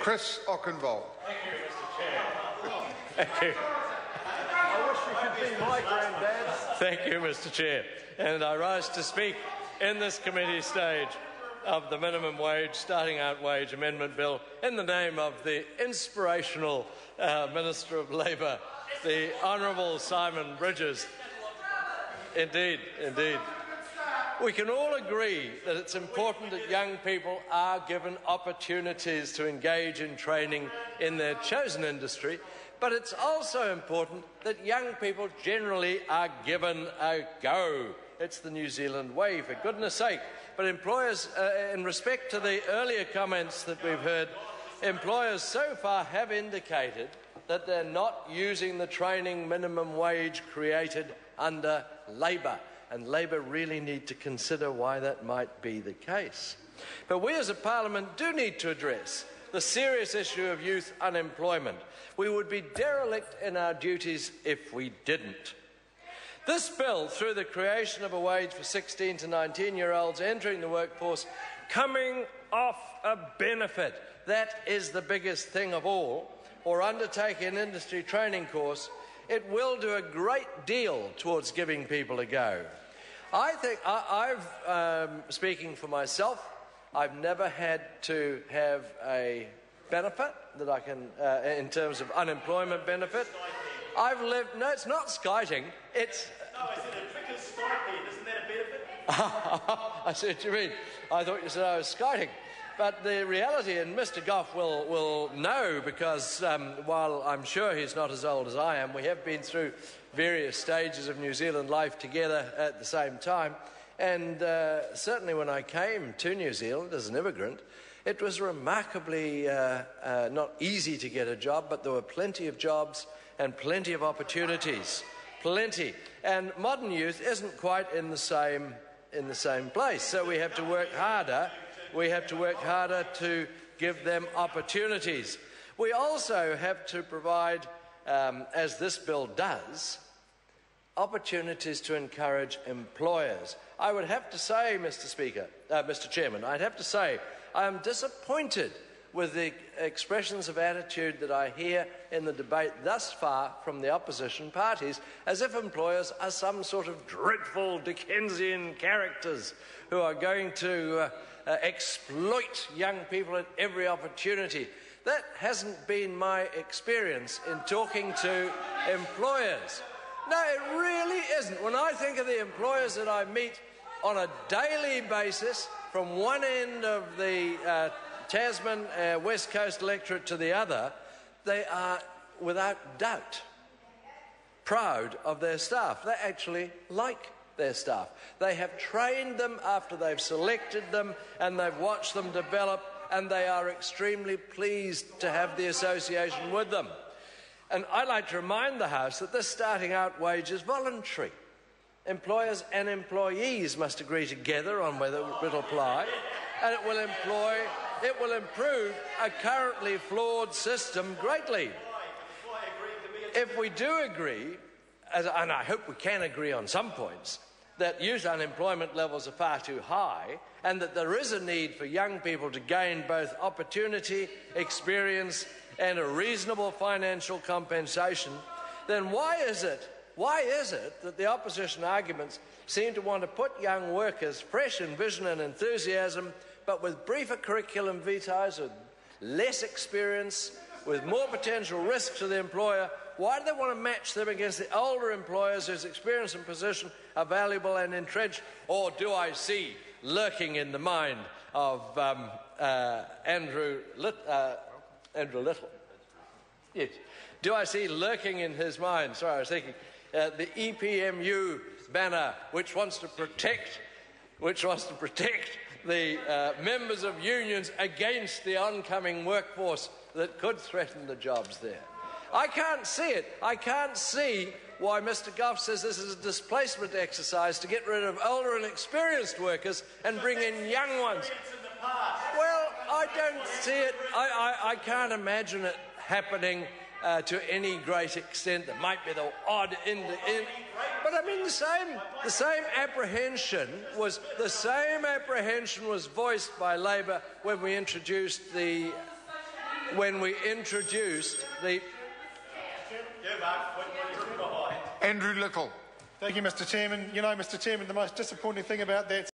Chris Ockenvold. Thank you, Mr. Chair. Thank you. I wish you could be my granddad. Thank you, Mr. Chair. And I rise to speak in this committee stage of the minimum wage, starting out wage amendment bill in the name of the inspirational Minister of Labour, the Honourable Simon Bridges. Indeed, indeed. We can all agree that it's important that young people are given opportunities to engage in training in their chosen industry, but it's also important that young people generally are given a go. It's the New Zealand way, for goodness sake. But employers, in respect to the earlier comments that we've heard, employers so far have indicated that they're not using the training minimum wage created under Labour, and Labour really need to consider why that might be the case. But we as a Parliament do need to address the serious issue of youth unemployment. We would be derelict in our duties if we didn't. This bill, through the creation of a wage for 16 to 19-year-olds entering the workforce, coming off a benefit, that is the biggest thing of all, or undertaking an industry training course, it will do a great deal towards giving people a go. I think, speaking for myself, I've never had to have a benefit that I can, in terms of unemployment benefit. I've lived, no, it's not skiting, it's... No, I said a trick is skiting, isn't that a benefit? I see what you mean. I thought you said I was skiting. But the reality, and Mr Goff will know, because while I'm sure he's not as old as I am, we have been through various stages of New Zealand life together at the same time. And certainly when I came to New Zealand as an immigrant, it was remarkably not easy to get a job, but there were plenty of jobs and plenty of opportunities. Plenty. And modern youth isn't quite in the same place. So we have to work harder. We have to work harder to give them opportunities. We also have to provide, as this bill does, opportunities to encourage employers. I would have to say, Mr. Chairman, I'd have to say I am disappointed with the expressions of attitude that I hear in the debate thus far from the opposition parties, as if employers are some sort of dreadful Dickensian characters who are going to exploit young people at every opportunity. That hasn't been my experience in talking to employers. No, it really isn't. When I think of the employers that I meet on a daily basis, from one end of the Tasman West Coast electorate to the other, they are without doubt proud of their staff. They actually like their staff. They have trained them after they've selected them, and they've watched them develop, and they are extremely pleased to have the association with them. And I'd like to remind the House that this starting out wage is voluntary. Employers and employees must agree together on whether it will apply, and it will improve a currently flawed system greatly. If we do agree, and I hope we can agree on some points, that youth unemployment levels are far too high, and that there is a need for young people to gain both opportunity, experience, and a reasonable financial compensation, then why is it that the opposition arguments seem to want to put young workers, fresh in vision and enthusiasm, but with briefer curriculum vitae, with less experience, with more potential risk to the employer? Why do they want to match them against the older employers whose experience and position are valuable and entrenched? Or do I see lurking in the mind of Andrew Little? Yes. Do I see lurking in his mind? Sorry, I was thinking the EPMU banner, which wants to protect the members of unions against the oncoming workforce that could threaten the jobs there. I can't see it. I can't see why Mr Goff says this is a displacement exercise to get rid of older and experienced workers and bring in young ones. Well, I don't see it. I can't imagine it happening to any great extent. There might be the odd but I mean the same apprehension was voiced by Labour when we introduced the when we introduced the... Andrew Little. Thank you, Mr Chairman. You know, Mr Chairman, the most disappointing thing about that